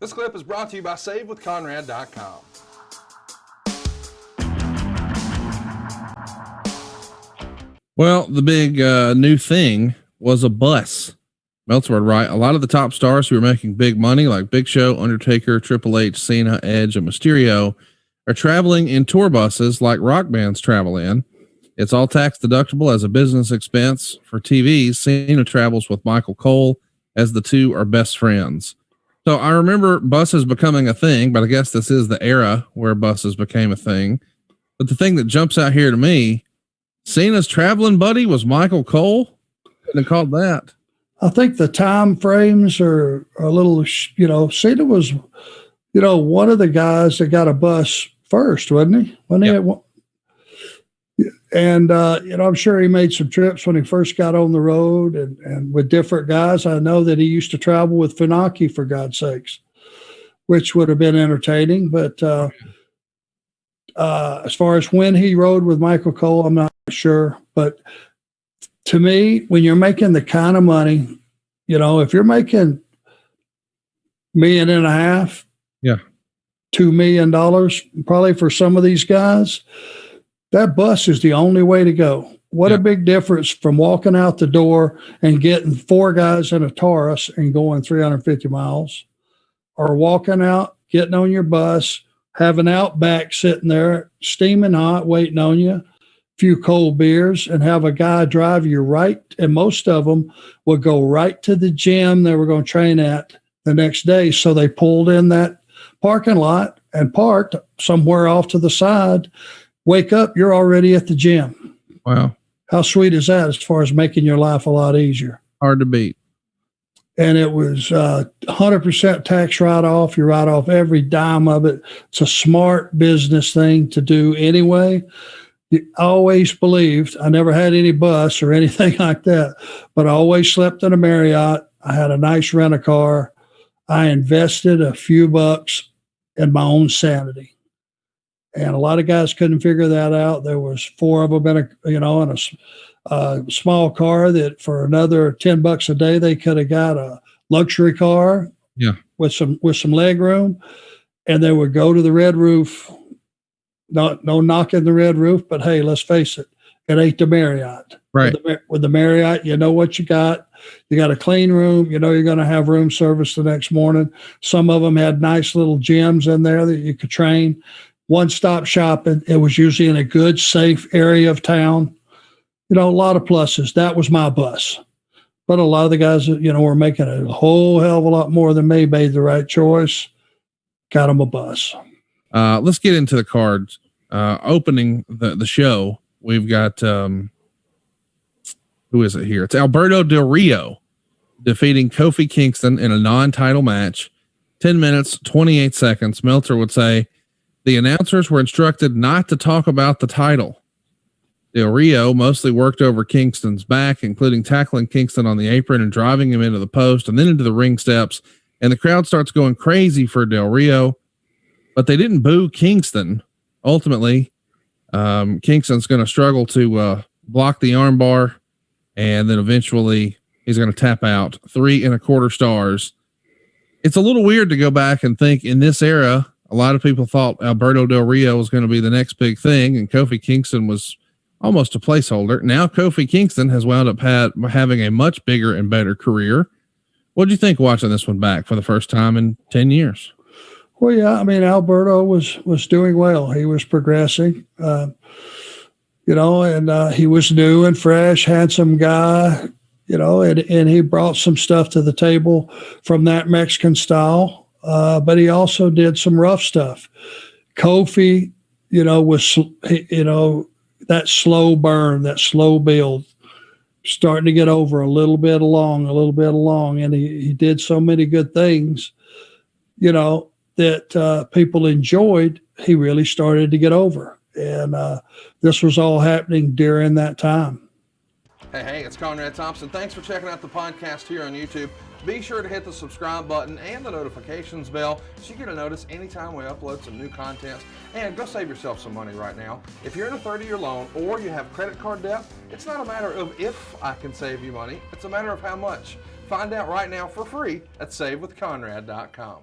This clip is brought to you by SaveWithConrad.com. Well, the big new thing was a bus. Meltzer would write, a lot of the top stars who are making big money, like Big Show, Undertaker, Triple H, Cena, Edge, and Mysterio, are traveling in tour buses like rock bands travel in. It's all tax deductible as a business expense. For TV, Cena travels with Michael Cole as the two are best friends. So I remember buses becoming a thing, but I guess this is the era where buses became a thing. But the thing that jumps out here to me, Cena's traveling buddy was Michael Cole. Couldn't have called that. I think the time frames are a little, Cena was, one of the guys that got a bus first, wasn't he? And, I'm sure he made some trips when he first got on the road and with different guys. I know that he used to travel with Funaki, for God's sakes, which would have been entertaining. But as far as when he rode with Michael Cole, I'm not sure. But to me, when you're making the kind of money, if you're making $1.5 million, $2 million, probably for some of these guys, that bus is the only way to go. What a big difference from walking out the door and getting 4 guys in a Taurus and going 350 miles, or walking out, getting on your bus, having Outback sitting there, steaming hot, waiting on you, few cold beers, and have a guy drive you right. And most of them would go right to the gym they were going to train at the next day. So they pulled in that parking lot and parked somewhere off to the side. Wake up, you're already at the gym. Wow. How sweet is that as far as making your life a lot easier? Hard to beat. And it was 100% tax write-off. You write off every dime of it. It's a smart business thing to do anyway. I always believed, I never had any bus or anything like that, but I always slept in a Marriott. I had a nice rent-a-car. I invested a few bucks in my own sanity. And a lot of guys couldn't figure that out. There was 4 of them in a small car that for another $10 a day, they could have got a luxury car with some leg room, and they would go to the Red Roof. No knocking the Red Roof, but hey, let's face it, it ain't the Marriott. Right. With the Marriott, you know what you got. You got a clean room. You're going to have room service the next morning. Some of them had nice little gyms in there that you could train. One-stop shopping. It was usually in a good, safe area of town. A lot of pluses. That was my bus. But a lot of the guys that, were making a whole hell of a lot more than me made the right choice. Got them a bus. Let's get into the cards. Opening the show, we've got who is it here? It's Alberto Del Rio defeating Kofi Kingston in a non-title match. 10 minutes, 28 seconds. Meltzer would say the announcers were instructed not to talk about the title. Del Rio mostly worked over Kingston's back, including tackling Kingston on the apron and driving him into the post and then into the ring steps. And the crowd starts going crazy for Del Rio, but they didn't boo Kingston. Ultimately, Kingston's going to struggle to block the armbar, and then eventually he's going to tap out. 3 1/4 stars. It's a little weird to go back and think in this era, a lot of people thought Alberto Del Rio was going to be the next big thing, and Kofi Kingston was almost a placeholder. Now Kofi Kingston has wound up having a much bigger and better career. What do you think watching this one back for the first time in 10 years? Well, yeah, I mean, Alberto was doing well. He was progressing, and he was new and fresh, handsome guy, and he brought some stuff to the table from that Mexican style. But he also did some rough stuff. Kofi, was, that slow burn, that slow build, starting to get over a little bit along. And he did so many good things, that people enjoyed. He really started to get over. And this was all happening during that time. Hey, it's Conrad Thompson. Thanks for checking out the podcast here on YouTube. Be sure to hit the subscribe button and the notifications bell so you get a notice anytime we upload some new content. And go save yourself some money right now. If you're in a 30-year loan or you have credit card debt, it's not a matter of if I can save you money. It's a matter of how much. Find out right now for free at SaveWithConrad.com.